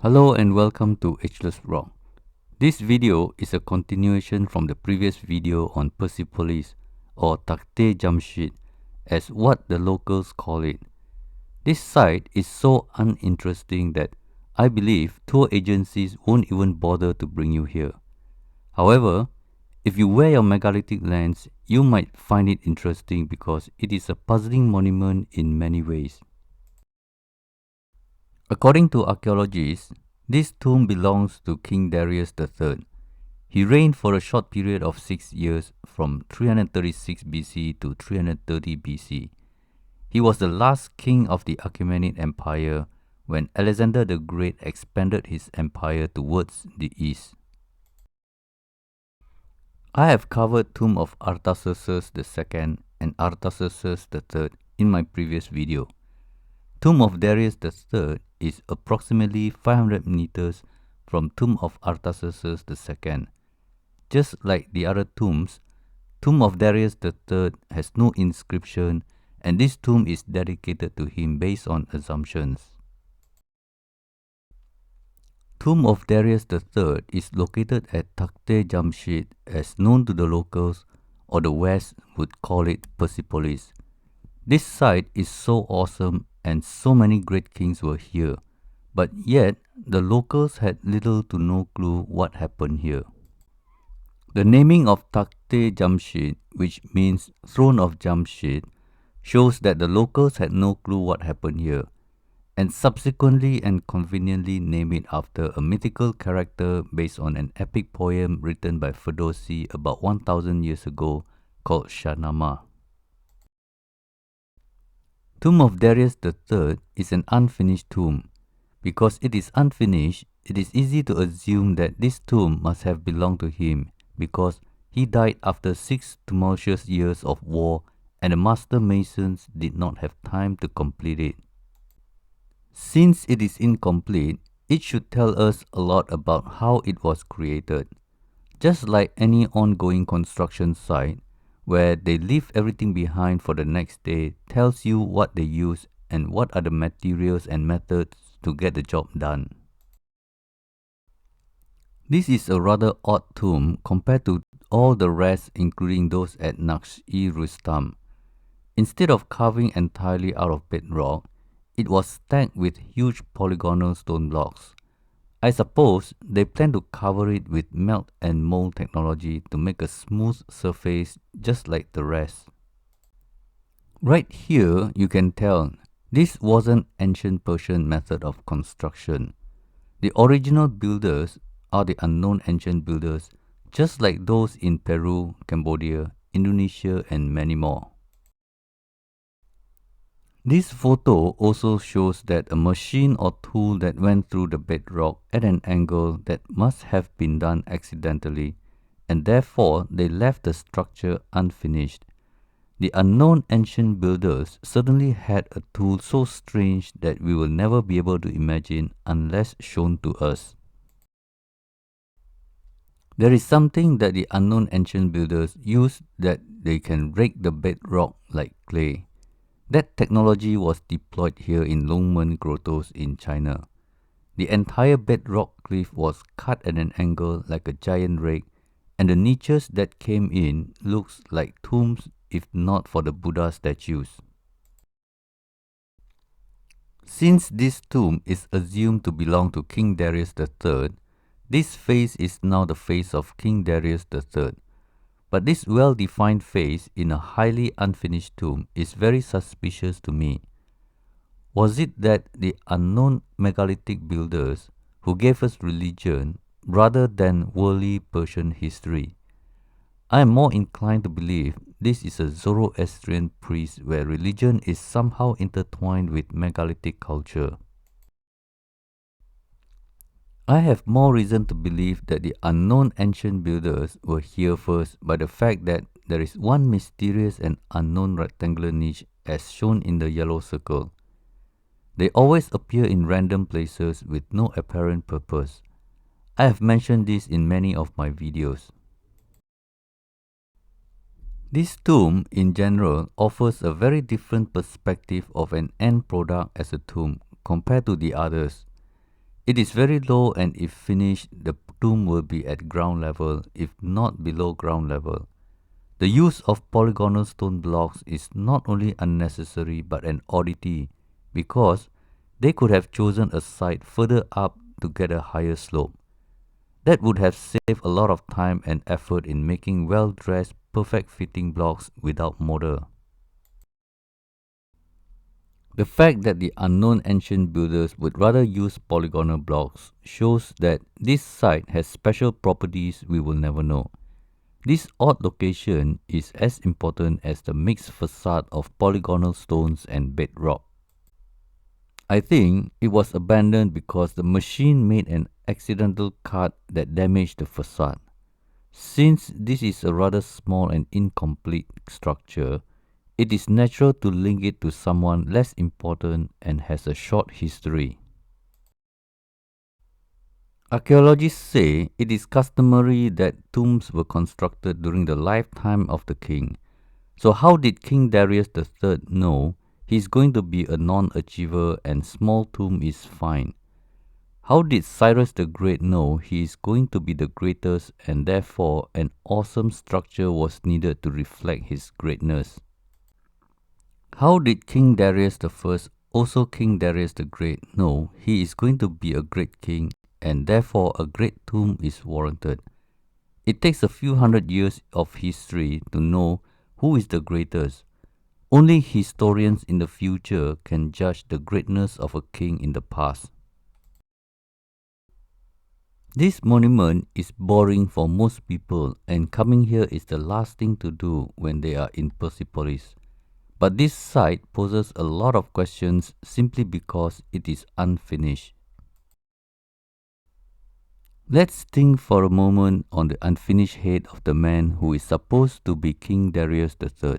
Hello and welcome to Ageless Rock. This video is a continuation from the previous video on Persepolis or Takte Jamshid as what the locals call it. This site is so uninteresting that I believe tour agencies won't even bother to bring you here. However, if you wear your megalithic lens, you might find it interesting because it is a puzzling monument in many ways. According to archaeologists, this tomb belongs to King Darius III. He reigned for a short period of 6 years from 336 BC to 330 BC. He was the last king of the Achaemenid Empire when Alexander the Great expanded his empire towards the east. I have covered tomb of Artaxerxes II and Artaxerxes III in my previous video. Tomb of Darius III is approximately 500 meters from tomb of Artaxerxes II. Just like the other tombs, tomb of Darius III has no inscription and this tomb is dedicated to him based on assumptions. Tomb of Darius III is located at Takte Jamshid, as known to the locals, or the West would call it Persepolis. This site is so awesome and so many great kings were here, but yet the locals had little to no clue what happened here. The naming of Takte Jamshid, which means throne of Jamshid, shows that the locals had no clue what happened here, and subsequently and conveniently name it after a mythical character based on an epic poem written by Ferdowsi about 1000 years ago called Shahnameh. Tomb of Darius III is an unfinished tomb. Because it is unfinished, it is easy to assume that this tomb must have belonged to him because he died after 6 tumultuous years of war and the master masons did not have time to complete it. Since it is incomplete, it should tell us a lot about how it was created. Just like any ongoing construction site, where they leave everything behind for the next day tells you what they use and what are the materials and methods to get the job done. This is a rather odd tomb compared to all the rest, including those at Naqsh-e-Rustam. Instead of carving entirely out of bedrock, it was stacked with huge polygonal stone blocks. I suppose they plan to cover it with melt and mold technology to make a smooth surface just like the rest. Right here you can tell this wasn't ancient Persian method of construction. The original builders are the unknown ancient builders just like those in Peru, Cambodia, Indonesia and many more. This photo also shows that a machine or tool that went through the bedrock at an angle that must have been done accidentally, and therefore they left the structure unfinished. The unknown ancient builders certainly had a tool so strange that we will never be able to imagine unless shown to us. There is something that the unknown ancient builders used that they can rake the bedrock like clay. That technology was deployed here in Longmen Grottos in China. The entire bedrock cliff was cut at an angle like a giant rake, and the niches that came in looks like tombs if not for the Buddha statues. Since this tomb is assumed to belong to King Darius III, this face is now the face of King Darius III. But this well-defined face in a highly unfinished tomb is very suspicious to me. Was it that the unknown megalithic builders who gave us religion rather than worldly Persian history? I am more inclined to believe this is a Zoroastrian priest where religion is somehow intertwined with megalithic culture. I have more reason to believe that the unknown ancient builders were here first by the fact that there is one mysterious and unknown rectangular niche as shown in the yellow circle. They always appear in random places with no apparent purpose. I have mentioned this in many of my videos. This tomb in general offers a very different perspective of an end product as a tomb compared to the others. It is very low, and if finished, the tomb will be at ground level, if not below ground level. The use of polygonal stone blocks is not only unnecessary but an oddity, because they could have chosen a site further up to get a higher slope. That would have saved a lot of time and effort in making well-dressed, perfect-fitting blocks without mortar. The fact that the unknown ancient builders would rather use polygonal blocks shows that this site has special properties we will never know. This odd location is as important as the mixed facade of polygonal stones and bedrock. I think it was abandoned because the machine made an accidental cut that damaged the facade. Since this is a rather small and incomplete structure, it is natural to link it to someone less important and has a short history. Archaeologists say it is customary that tombs were constructed during the lifetime of the king. So how did King Darius III know he is going to be a non-achiever and small tomb is fine? How did Cyrus the Great know he is going to be the greatest and therefore an awesome structure was needed to reflect his greatness? How did King Darius I, also King Darius the Great, know he is going to be a great king and therefore a great tomb is warranted? It takes a few hundred years of history to know who is the greatest. Only historians in the future can judge the greatness of a king in the past. This monument is boring for most people, and coming here is the last thing to do when they are in Persepolis. But this site poses a lot of questions simply because it is unfinished. Let's think for a moment on the unfinished head of the man who is supposed to be King Darius III.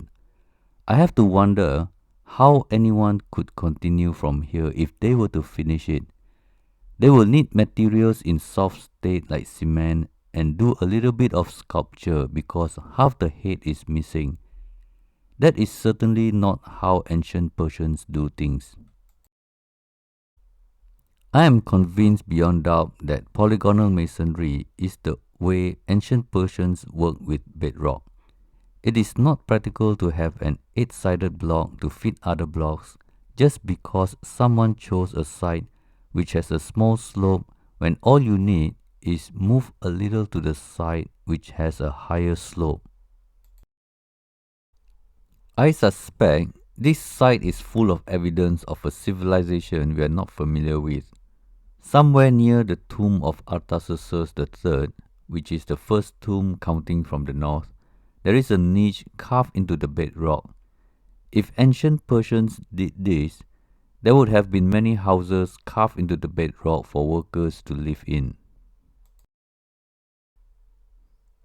I have to wonder how anyone could continue from here if they were to finish it. They will need materials in soft state like cement and do a little bit of sculpture because half the head is missing. That is certainly not how ancient Persians do things. I am convinced beyond doubt that polygonal masonry is the way ancient Persians worked with bedrock. It is not practical to have an 8-sided block to fit other blocks just because someone chose a site which has a small slope when all you need is move a little to the side which has a higher slope. I suspect this site is full of evidence of a civilization we are not familiar with. Somewhere near the tomb of Artaxerxes III, which is the first tomb counting from the north, there is a niche carved into the bedrock. If ancient Persians did this, there would have been many houses carved into the bedrock for workers to live in.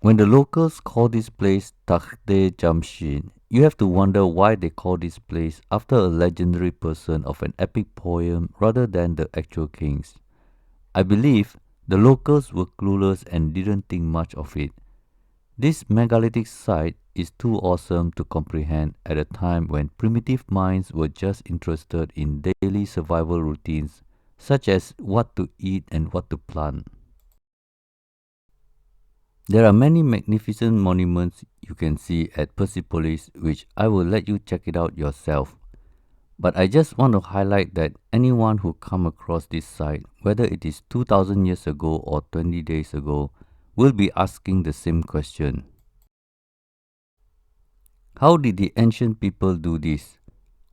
When the locals call this place Takhte Jamshid, you have to wonder why they call this place after a legendary person of an epic poem rather than the actual kings. I believe the locals were clueless and didn't think much of it. This megalithic site is too awesome to comprehend at a time when primitive minds were just interested in daily survival routines such as what to eat and what to plant. There are many magnificent monuments you can see at Persepolis, which I will let you check it out yourself. But I just want to highlight that anyone who come across this site, whether it is 2000 years ago or 20 days ago, will be asking the same question. How did the ancient people do this?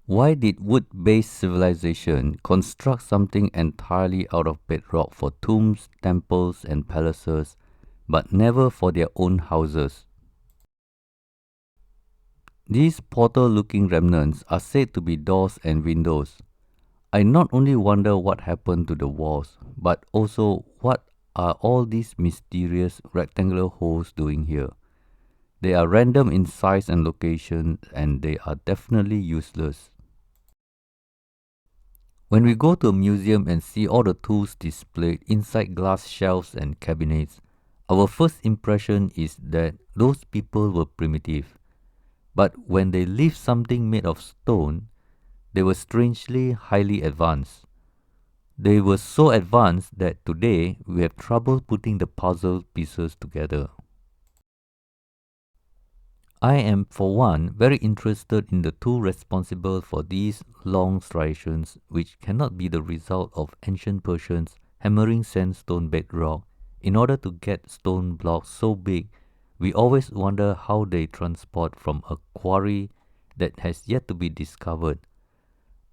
Why did wood-based civilization construct something entirely out of bedrock for tombs, temples and palaces, but never for their own houses? These portal-looking remnants are said to be doors and windows. I not only wonder what happened to the walls, but also what are all these mysterious rectangular holes doing here? They are random in size and location, and they are definitely useless. When we go to a museum and see all the tools displayed inside glass shelves and cabinets, our first impression is that those people were primitive. But when they lift something made of stone, they were strangely highly advanced. They were so advanced that today we have trouble putting the puzzle pieces together. I am, for one, very interested in the tool responsible for these long striations, which cannot be the result of ancient Persians hammering sandstone bedrock in order to get stone blocks so big. We always wonder how they transport from a quarry that has yet to be discovered.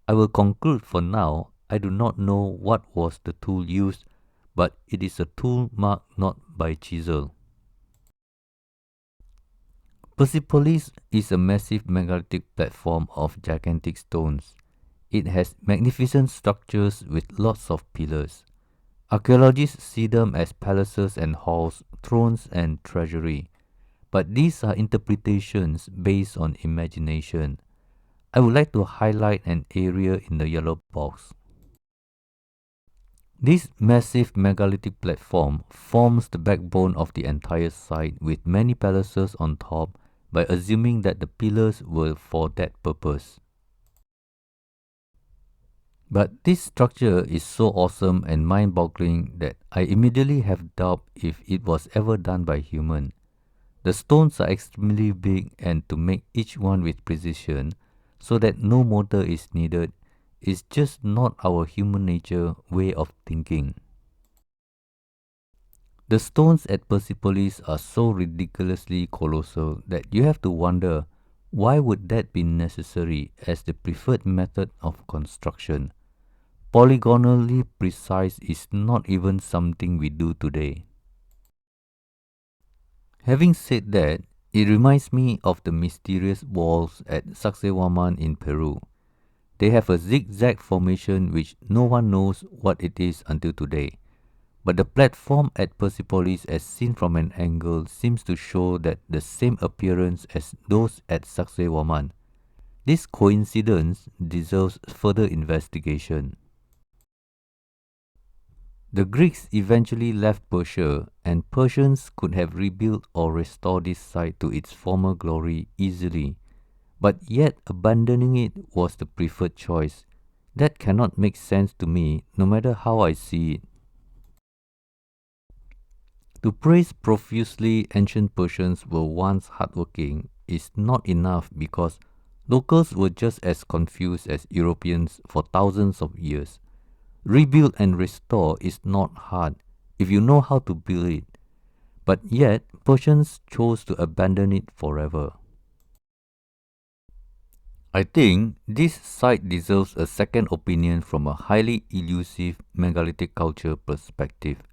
I will conclude for now. I do not know what was the tool used, but it is a tool marked not by chisel. Persepolis is a massive megalithic platform of gigantic stones. It has magnificent structures with lots of pillars. Archaeologists see them as palaces and halls, thrones and treasury. But these are interpretations based on imagination. I would like to highlight an area in the yellow box. This massive megalithic platform forms the backbone of the entire site with many palaces on top by assuming that the pillars were for that purpose. But this structure is so awesome and mind-boggling that I immediately have doubt if it was ever done by human. The stones are extremely big, and to make each one with precision so that no mortar is needed is just not our human nature way of thinking. The stones at Persepolis are so ridiculously colossal that you have to wonder why would that be necessary as the preferred method of construction. Polygonally precise is not even something we do today. Having said that, it reminds me of the mysterious walls at Sacsayhuaman in Peru. They have a zigzag formation which no one knows what it is until today. But the platform at Persepolis as seen from an angle seems to show that the same appearance as those at Sacsayhuaman. This coincidence deserves further investigation. The Greeks eventually left Persia, and Persians could have rebuilt or restored this site to its former glory easily, but yet abandoning it was the preferred choice. That cannot make sense to me, no matter how I see it. To praise profusely ancient Persians were once hardworking is not enough because locals were just as confused as Europeans for thousands of years. Rebuild and restore is not hard if you know how to build it, but yet Persians chose to abandon it forever. I think this site deserves a second opinion from a highly elusive megalithic culture perspective.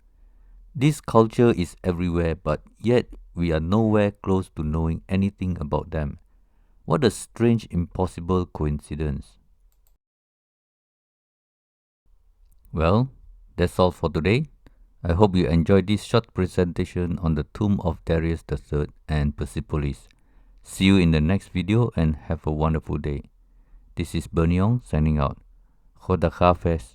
This culture is everywhere, but yet we are nowhere close to knowing anything about them. What a strange, impossible coincidence. Well, that's all for today. I hope you enjoyed this short presentation on the tomb of Darius III and Persepolis. See you in the next video and have a wonderful day. This is Berniong signing out. Khoda Hafez.